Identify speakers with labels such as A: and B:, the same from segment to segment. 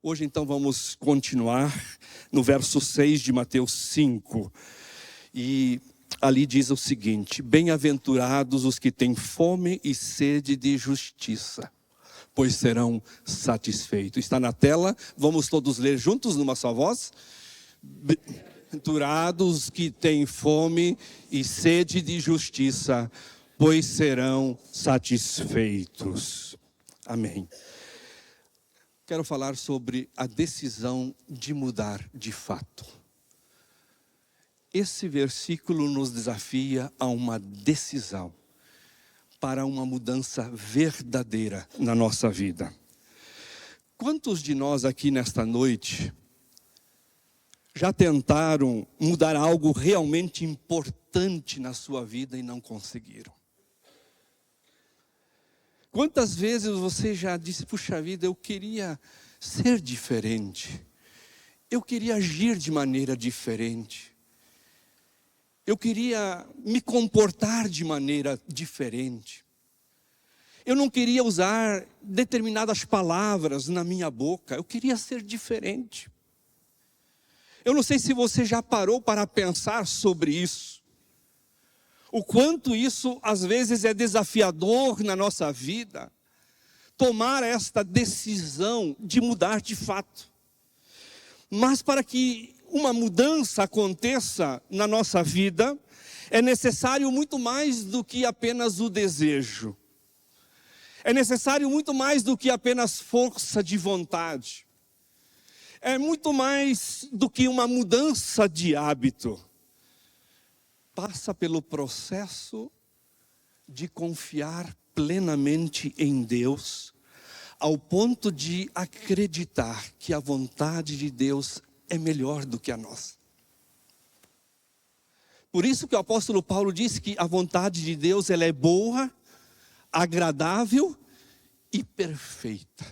A: Hoje então vamos continuar no verso 6 de Mateus 5. E ali diz o seguinte: bem-aventurados os que têm fome e sede de justiça, pois serão satisfeitos. Está na tela, vamos todos ler juntos numa só voz. Bem-aventurados os que têm fome e sede de justiça, pois serão satisfeitos. Amém. Quero falar sobre a decisão de mudar de fato. Esse versículo nos desafia a uma decisão para uma mudança verdadeira na nossa vida. Quantos de nós aqui nesta noite já tentaram mudar algo realmente importante na sua vida e não conseguiram? Quantas vezes você já disse: puxa vida, eu queria ser diferente, eu queria agir de maneira diferente, eu queria me comportar de maneira diferente, eu não queria usar determinadas palavras na minha boca, eu queria ser diferente. Eu não sei se você já parou para pensar sobre isso. O quanto isso às vezes é desafiador na nossa vida, tomar esta decisão de mudar de fato. Mas para que uma mudança aconteça na nossa vida, é necessário muito mais do que apenas o desejo. É necessário muito mais do que apenas força de vontade. É muito mais do que uma mudança de hábito. Passa pelo processo de confiar plenamente em Deus, ao ponto de acreditar que a vontade de Deus é melhor do que a nossa. Por isso que o apóstolo Paulo diz que a vontade de Deus ela é boa, agradável e perfeita.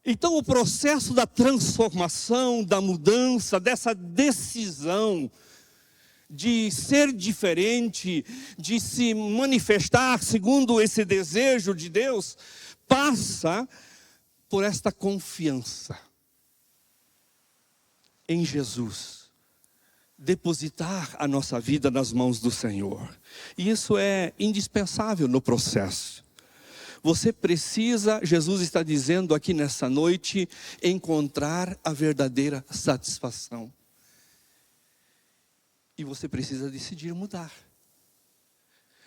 A: Então o processo da transformação, da mudança, dessa decisão de ser diferente, de se manifestar segundo esse desejo de Deus, passa por esta confiança em Jesus, depositar a nossa vida nas mãos do Senhor. E isso é indispensável no processo. Você precisa, Jesus está dizendo aqui nessa noite, encontrar a verdadeira satisfação. E você precisa decidir mudar.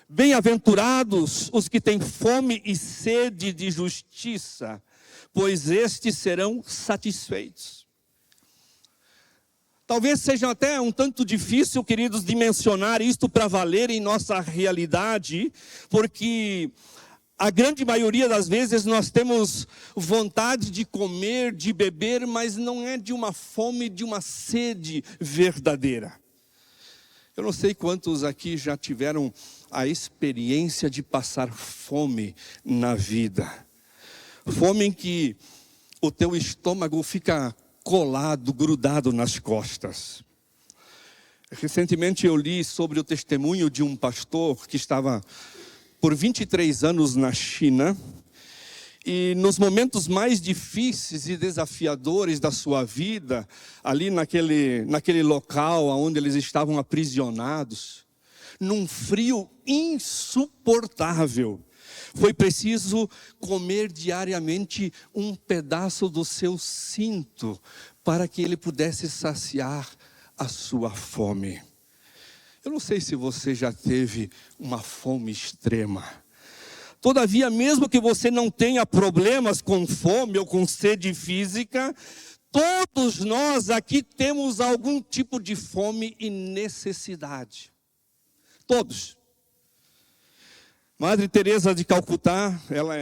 A: Bem-aventurados os que têm fome e sede de justiça, pois estes serão satisfeitos. Talvez seja até um tanto difícil, queridos, de mencionar isto para valer em nossa realidade, porque a grande maioria das vezes nós temos vontade de comer, de beber, mas não é de uma fome, de uma sede verdadeira. Eu não sei quantos aqui já tiveram a experiência de passar fome na vida. Fome em que o teu estômago fica colado, grudado nas costas. Recentemente eu li sobre o testemunho de um pastor que estava por 23 anos na China. E nos momentos mais difíceis e desafiadores da sua vida, ali naquele local onde eles estavam aprisionados, num frio insuportável, foi preciso comer diariamente um pedaço do seu cinto para que ele pudesse saciar a sua fome. Eu não sei se você já teve uma fome extrema. Todavia, mesmo que você não tenha problemas com fome ou com sede física, todos nós aqui temos algum tipo de fome e necessidade. Todos. Madre Teresa de Calcutá, ela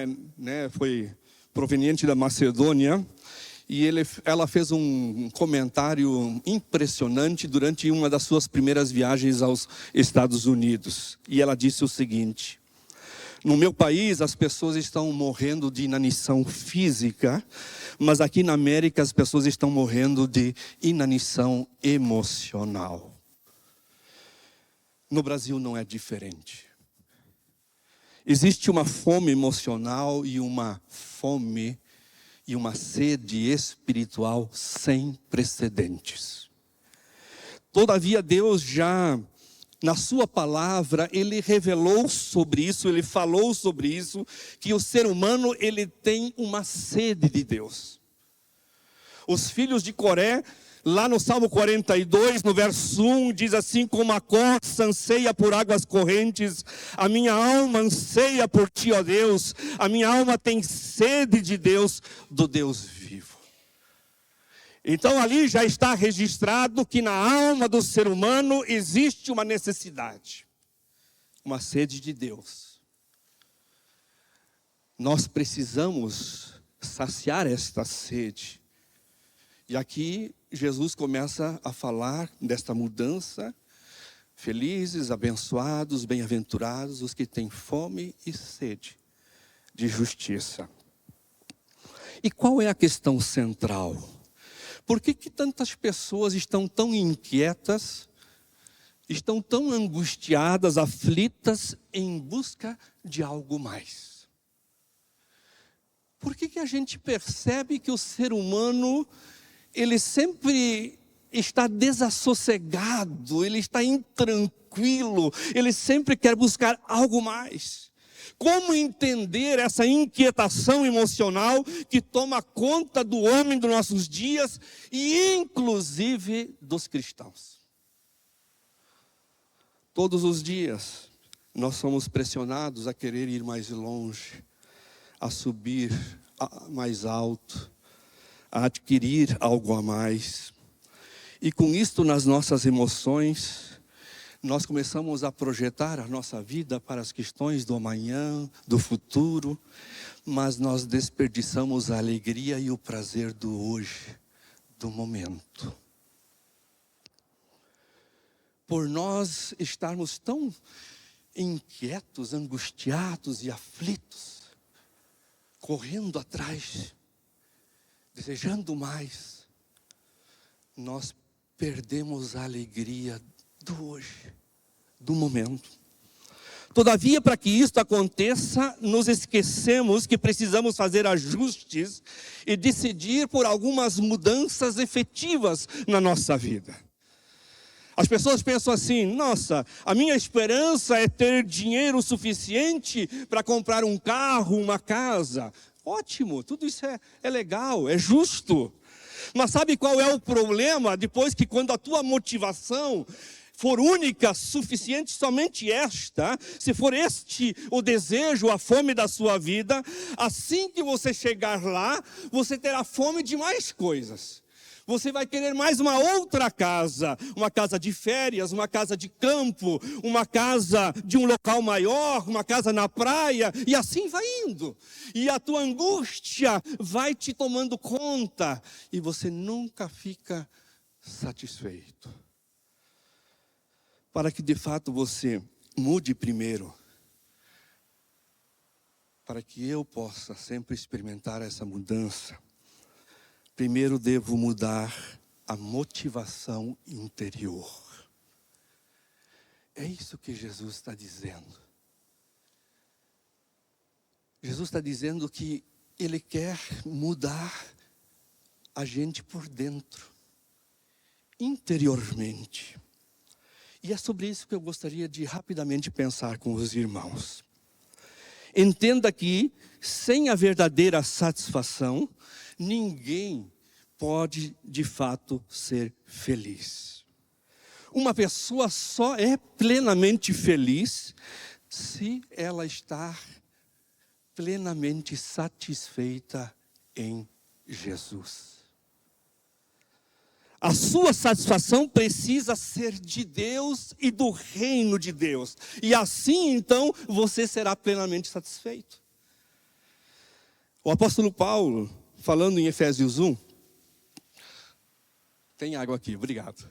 A: foi proveniente da Macedônia, e ela fez um comentário impressionante durante uma das suas primeiras viagens aos Estados Unidos. E ela disse o seguinte: no meu país as pessoas estão morrendo de inanição física, mas aqui na América as pessoas estão morrendo de inanição emocional. No Brasil não é diferente. Existe uma fome emocional e uma fome e uma sede espiritual sem precedentes. Todavia, Deus já, na sua palavra, Ele revelou sobre isso, Ele falou sobre isso, que o ser humano, ele tem uma sede de Deus. Os filhos de Coré, lá no Salmo 42, no verso 1, diz assim: como a corça anseia por águas correntes, a minha alma anseia por ti, ó Deus, a minha alma tem sede de Deus, do Deus vivo. Então ali já está registrado que na alma do ser humano existe uma necessidade, uma sede de Deus. Nós precisamos saciar esta sede. E aqui Jesus começa a falar desta mudança. Felizes, abençoados, bem-aventurados os que têm fome e sede de justiça. E qual é a questão central? Por que tantas pessoas estão tão inquietas, estão tão angustiadas, aflitas, em busca de algo mais? Por que a gente percebe que o ser humano, ele sempre está desassossegado, ele está intranquilo, ele sempre quer buscar algo mais? Como entender essa inquietação emocional que toma conta do homem dos nossos dias e inclusive dos cristãos? Todos os dias nós somos pressionados a querer ir mais longe, a subir mais alto, a adquirir algo a mais. E com isto nas nossas emoções, nós começamos a projetar a nossa vida para as questões do amanhã, do futuro, mas nós desperdiçamos a alegria e o prazer do hoje, do momento. Por nós estarmos tão inquietos, angustiados e aflitos, correndo atrás, desejando mais, nós perdemos a alegria do hoje, do momento. Todavia, para que isto aconteça, nos esquecemos que precisamos fazer ajustes e decidir por algumas mudanças efetivas na nossa vida. As pessoas pensam assim: nossa, a minha esperança é ter dinheiro suficiente para comprar um carro, uma casa. Ótimo, tudo isso é legal, é justo. Mas sabe qual é o problema? Depois que quando a tua motivação for única, suficiente, somente esta, se for este o desejo, a fome da sua vida, assim que você chegar lá, você terá fome de mais coisas. Você vai querer mais uma outra casa, uma casa de férias, uma casa de campo, uma casa de um local maior, uma casa na praia, e assim vai indo. E a tua angústia vai te tomando conta, e você nunca fica satisfeito. Para que de fato você mude primeiro, para que eu possa sempre experimentar essa mudança, primeiro devo mudar a motivação interior. É isso que Jesus está dizendo. Jesus está dizendo que Ele quer mudar a gente por dentro, interiormente. E é sobre isso que eu gostaria de rapidamente pensar com os irmãos. Entenda que, sem a verdadeira satisfação, ninguém pode de fato ser feliz. Uma pessoa só é plenamente feliz se ela está plenamente satisfeita em Jesus. A sua satisfação precisa ser de Deus e do reino de Deus. E assim então você será plenamente satisfeito. O apóstolo Paulo, falando em Efésios 1, tem água aqui, obrigado.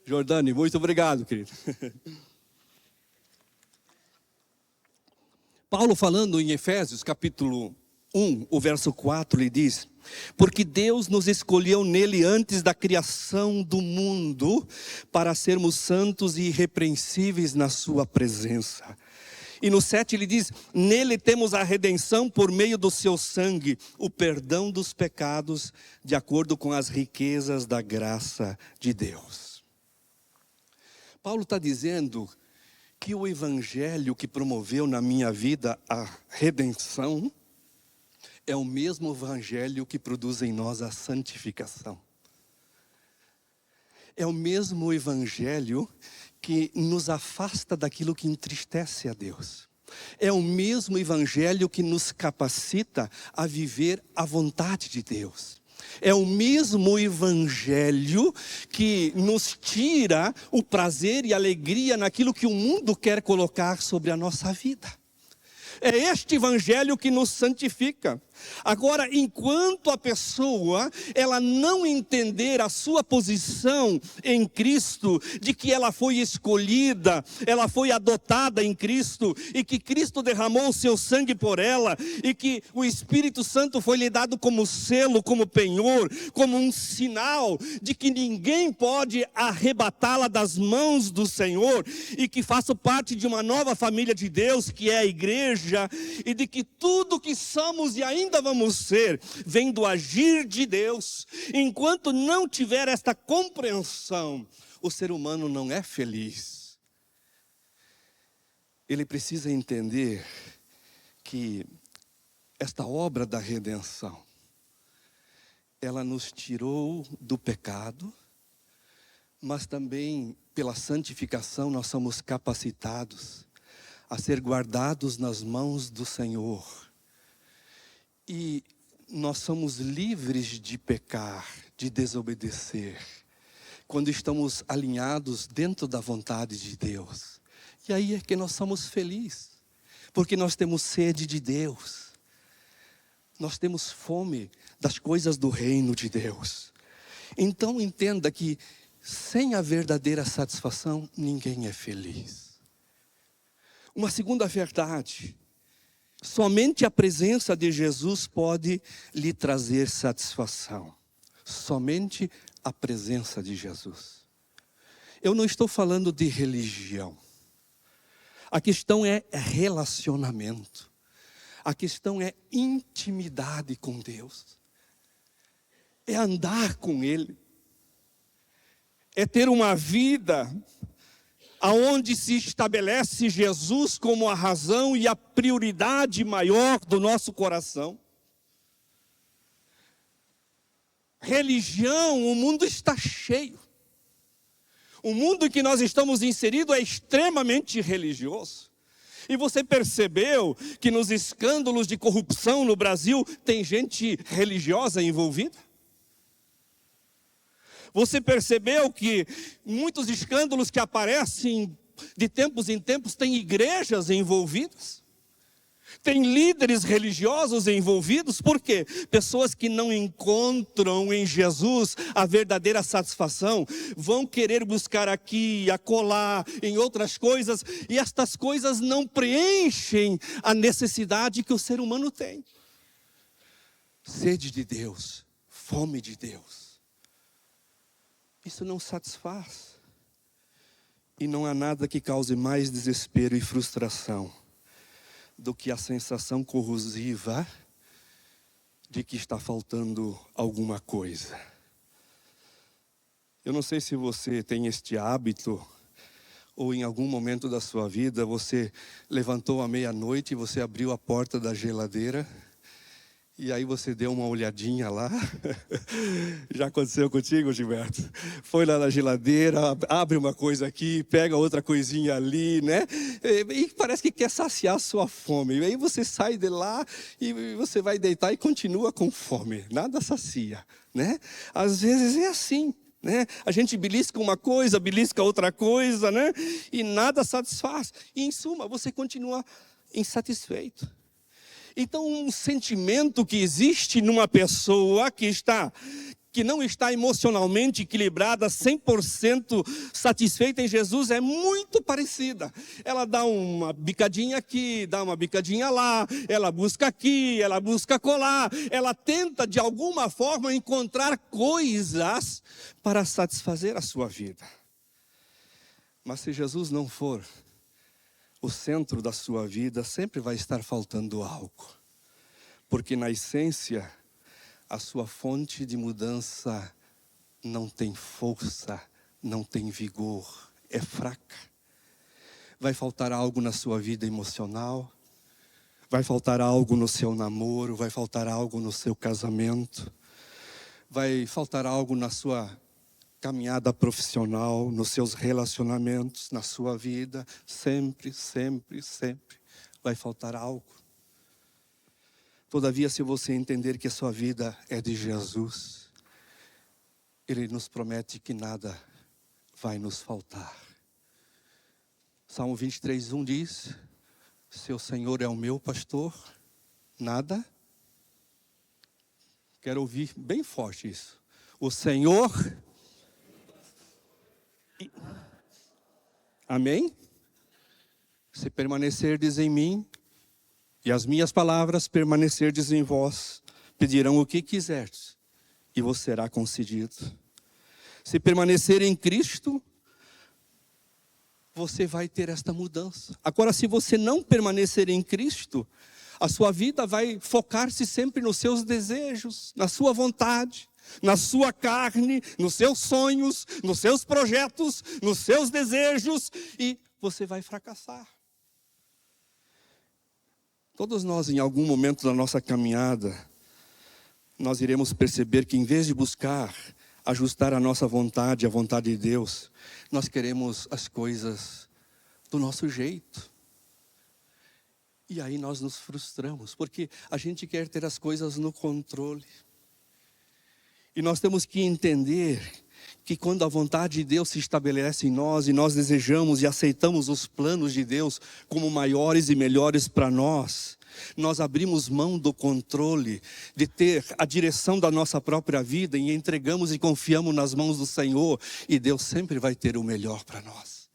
A: Jordane, muito obrigado, querido. Paulo falando em Efésios capítulo 1, o verso 4, ele diz: porque Deus nos escolheu nele antes da criação do mundo, para sermos santos e irrepreensíveis na sua presença. E no 7 ele diz: nele temos a redenção por meio do seu sangue, o perdão dos pecados, de acordo com as riquezas da graça de Deus. Paulo está dizendo que o evangelho que promoveu na minha vida a redenção é o mesmo evangelho que produz em nós a santificação. É o mesmo evangelho que nos afasta daquilo que entristece a Deus. É o mesmo evangelho que nos capacita a viver a vontade de Deus. É o mesmo evangelho que nos tira o prazer e a alegria naquilo que o mundo quer colocar sobre a nossa vida. É este evangelho que nos santifica. Agora, enquanto a pessoa, ela não entender a sua posição em Cristo, de que ela foi escolhida, ela foi adotada em Cristo, e que Cristo derramou o seu sangue por ela, e que o Espírito Santo foi lhe dado como selo, como penhor, como um sinal de que ninguém pode arrebatá-la das mãos do Senhor, e que faço parte de uma nova família de Deus, que é a igreja, e de que tudo que somos e ainda vamos ser, vem do agir de Deus. Enquanto não tiver esta compreensão, o ser humano não é feliz. Ele precisa entender que esta obra da redenção, ela nos tirou do pecado, mas também pela santificação nós somos capacitados a ser guardados nas mãos do Senhor. E nós somos livres de pecar, de desobedecer, quando estamos alinhados dentro da vontade de Deus. E aí é que nós somos felizes, porque nós temos sede de Deus. Nós temos fome das coisas do reino de Deus. Então entenda que sem a verdadeira satisfação, ninguém é feliz. Uma segunda verdade: somente a presença de Jesus pode lhe trazer satisfação. Somente a presença de Jesus. Eu não estou falando de religião. A questão é relacionamento. A questão é intimidade com Deus. É andar com Ele. É ter uma vida aonde se estabelece Jesus como a razão e a prioridade maior do nosso coração. Religião, o mundo está cheio. O mundo em que nós estamos inseridos é extremamente religioso. E você percebeu que nos escândalos de corrupção no Brasil tem gente religiosa envolvida? Você percebeu que muitos escândalos que aparecem de tempos em tempos têm igrejas envolvidas? Tem líderes religiosos envolvidos? Por quê? Pessoas que não encontram em Jesus a verdadeira satisfação, vão querer buscar aqui, acolá, em outras coisas, e estas coisas não preenchem a necessidade que o ser humano tem. Sede de Deus, fome de Deus. Isso não satisfaz. E não há nada que cause mais desespero e frustração do que a sensação corrosiva de que está faltando alguma coisa. Eu não sei se você tem este hábito, ou em algum momento da sua vida você levantou à meia-noite e você abriu a porta da geladeira, e aí você deu uma olhadinha lá. Já aconteceu contigo, Gilberto? Foi lá na geladeira, abre uma coisa aqui, pega outra coisinha ali, né? E parece que quer saciar a sua fome. E aí você sai de lá e você vai deitar e continua com fome. Nada sacia, né? Às vezes é assim, né? A gente belisca uma coisa, belisca outra coisa, né? E nada satisfaz. E em suma, você continua insatisfeito. Então, um sentimento que existe numa pessoa que não está emocionalmente equilibrada, 100% satisfeita em Jesus, é muito parecida. Ela dá uma bicadinha aqui, dá uma bicadinha lá, ela busca aqui, ela busca colar, ela tenta de alguma forma encontrar coisas para satisfazer a sua vida. Mas se Jesus não for o centro da sua vida, sempre vai estar faltando algo. Porque na essência, a sua fonte de mudança não tem força, não tem vigor, é fraca. Vai faltar algo na sua vida emocional, vai faltar algo no seu namoro, vai faltar algo no seu casamento, vai faltar algo na sua caminhada profissional, nos seus relacionamentos, na sua vida. Sempre, sempre, sempre vai faltar algo. Todavia, se você entender que a sua vida é de Jesus, Ele nos promete que nada vai nos faltar. Salmo 23:1 diz: se o Senhor é o meu pastor, nada. Quero ouvir bem forte isso. O Senhor... Amém? Se permanecerdes em mim, e as minhas palavras permanecerdes em vós, pedirão o que quiserdes, e vos será concedido. Se permanecer em Cristo, você vai ter esta mudança. Agora, se você não permanecer em Cristo, a sua vida vai focar-se sempre nos seus desejos, na sua vontade, na sua carne, nos seus sonhos, nos seus projetos, nos seus desejos, e você vai fracassar. Todos nós, em algum momento da nossa caminhada, nós iremos perceber que, em vez de buscar ajustar a nossa vontade à vontade de Deus, nós queremos as coisas do nosso jeito. E aí nós nos frustramos, porque a gente quer ter as coisas no controle. E nós temos que entender que quando a vontade de Deus se estabelece em nós, e nós desejamos e aceitamos os planos de Deus como maiores e melhores para nós, nós abrimos mão do controle, de ter a direção da nossa própria vida, e entregamos e confiamos nas mãos do Senhor, e Deus sempre vai ter o melhor para nós.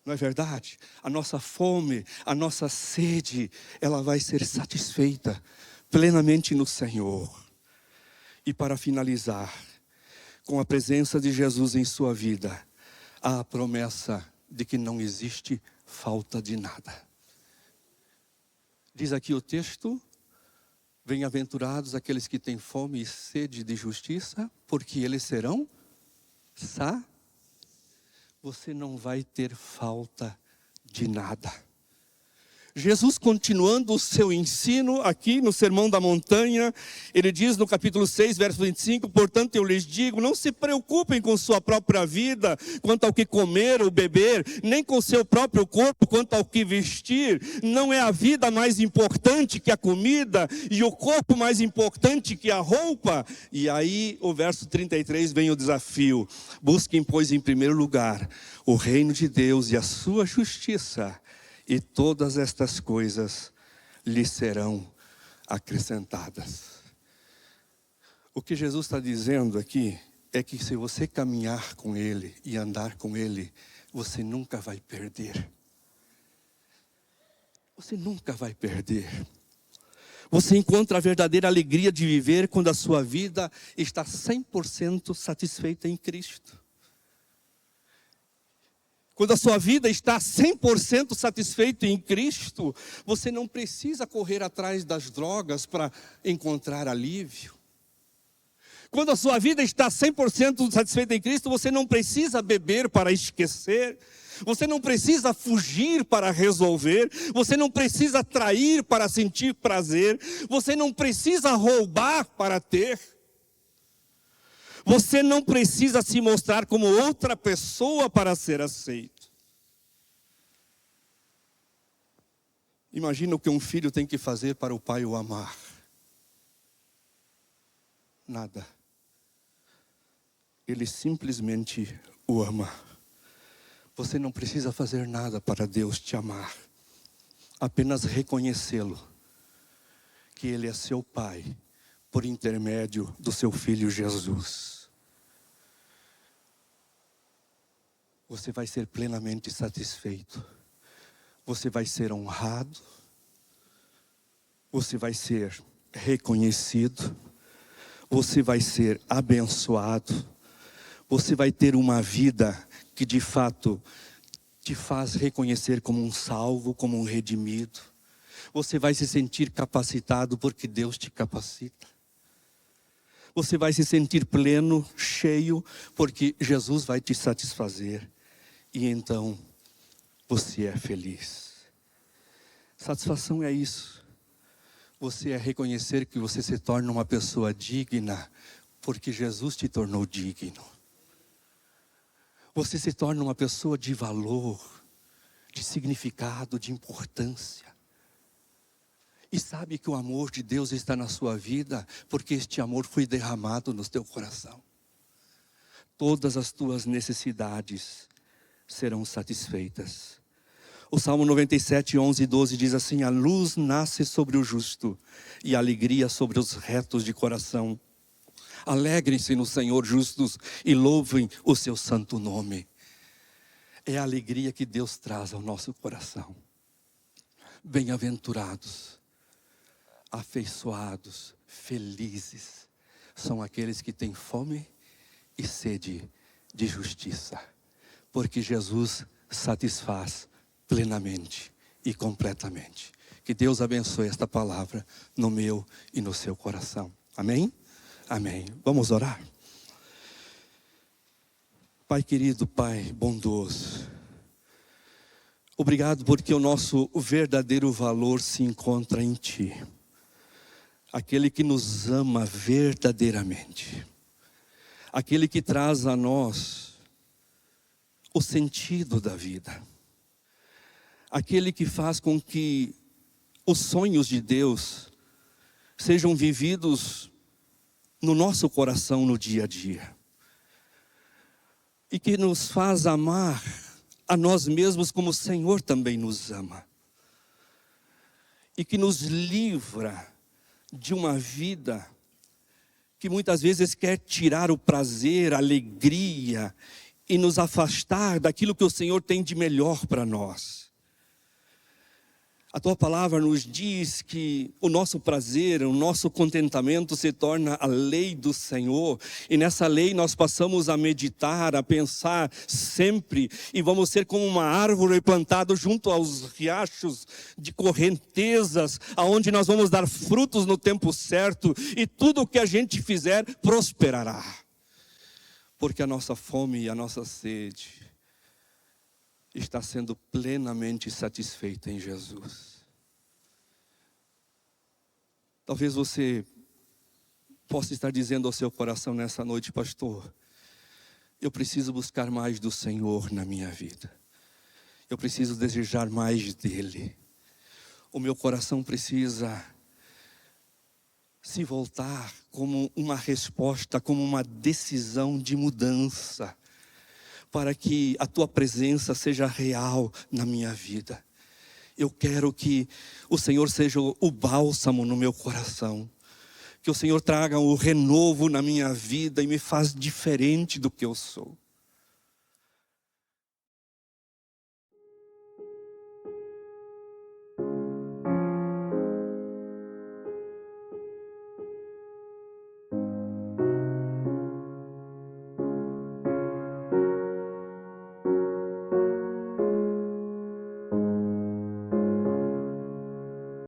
A: Não é verdade? A nossa fome, a nossa sede, ela vai ser satisfeita plenamente no Senhor. E para finalizar, com a presença de Jesus em sua vida, há a promessa de que não existe falta de nada. Diz aqui o texto: bem-aventurados aqueles que têm fome e sede de justiça, porque eles serão Você não vai ter falta de nada. Jesus, continuando o seu ensino aqui no Sermão da Montanha, ele diz no capítulo 6, verso 25, portanto eu lhes digo, não se preocupem com sua própria vida, quanto ao que comer ou beber, nem com seu próprio corpo, quanto ao que vestir. Não é a vida mais importante que a comida, e o corpo mais importante que a roupa? E aí o verso 33 vem o desafio: busquem, pois, em primeiro lugar o reino de Deus e a sua justiça, e todas estas coisas lhes serão acrescentadas. O que Jesus está dizendo aqui é que se você caminhar com Ele e andar com Ele, você nunca vai perder. Você nunca vai perder. Você encontra a verdadeira alegria de viver quando a sua vida está 100% satisfeita em Cristo. Quando a sua vida está 100% satisfeita em Cristo, você não precisa correr atrás das drogas para encontrar alívio. Quando a sua vida está 100% satisfeita em Cristo, você não precisa beber para esquecer. Você não precisa fugir para resolver. Você não precisa trair para sentir prazer. Você não precisa roubar para ter. Você não precisa se mostrar como outra pessoa para ser aceito. Imagina o que um filho tem que fazer para o pai o amar. Nada. Ele simplesmente o ama. Você não precisa fazer nada para Deus te amar. Apenas reconhecê-lo, que Ele é seu Pai, por intermédio do seu Filho Jesus. Você vai ser plenamente satisfeito. Você vai ser honrado. Você vai ser reconhecido. Você vai ser abençoado. Você vai ter uma vida que de fato te faz reconhecer como um salvo, como um redimido. Você vai se sentir capacitado porque Deus te capacita. Você vai se sentir pleno, cheio, porque Jesus vai te satisfazer. E então, você é feliz. Satisfação é isso. Você é reconhecer que você se torna uma pessoa digna, porque Jesus te tornou digno. Você se torna uma pessoa de valor, de significado, de importância. E sabe que o amor de Deus está na sua vida, porque este amor foi derramado no teu coração. Todas as tuas necessidades serão satisfeitas. O Salmo 97, 11 e 12 diz assim: a luz nasce sobre o justo e a alegria sobre os retos de coração. Alegrem-se no Senhor justos e louvem o seu santo nome. É a alegria que Deus traz ao nosso coração. Bem-aventurados, afeiçoados, felizes, são aqueles que têm fome e sede de justiça. Porque Jesus satisfaz plenamente e completamente. Que Deus abençoe esta palavra no meu e no seu coração. Amém? Amém. Vamos orar? Pai querido, Pai bondoso, obrigado porque o nosso verdadeiro valor se encontra em Ti. Aquele que nos ama verdadeiramente. Aquele que traz a nós o sentido da vida. Aquele que faz com que os sonhos de Deus sejam vividos no nosso coração no dia a dia. E que nos faz amar a nós mesmos como o Senhor também nos ama. E que nos livra de uma vida que muitas vezes quer tirar o prazer, a alegria e nos afastar daquilo que o Senhor tem de melhor para nós. A Tua palavra nos diz que o nosso prazer, o nosso contentamento se torna a lei do Senhor. E nessa lei nós passamos a meditar, a pensar sempre. E vamos ser como uma árvore plantada junto aos riachos de correntezas, aonde nós vamos dar frutos no tempo certo. E tudo o que a gente fizer prosperará. Porque a nossa fome e a nossa sede está sendo plenamente satisfeita em Jesus. Talvez você possa estar dizendo ao seu coração nessa noite: pastor, eu preciso buscar mais do Senhor na minha vida. Eu preciso desejar mais dEle. O meu coração precisa se voltar como uma resposta, como uma decisão de mudança, para que a Tua presença seja real na minha vida. Eu quero que o Senhor seja o bálsamo no meu coração. Que o Senhor traga o renovo na minha vida e me faz diferente do que eu sou.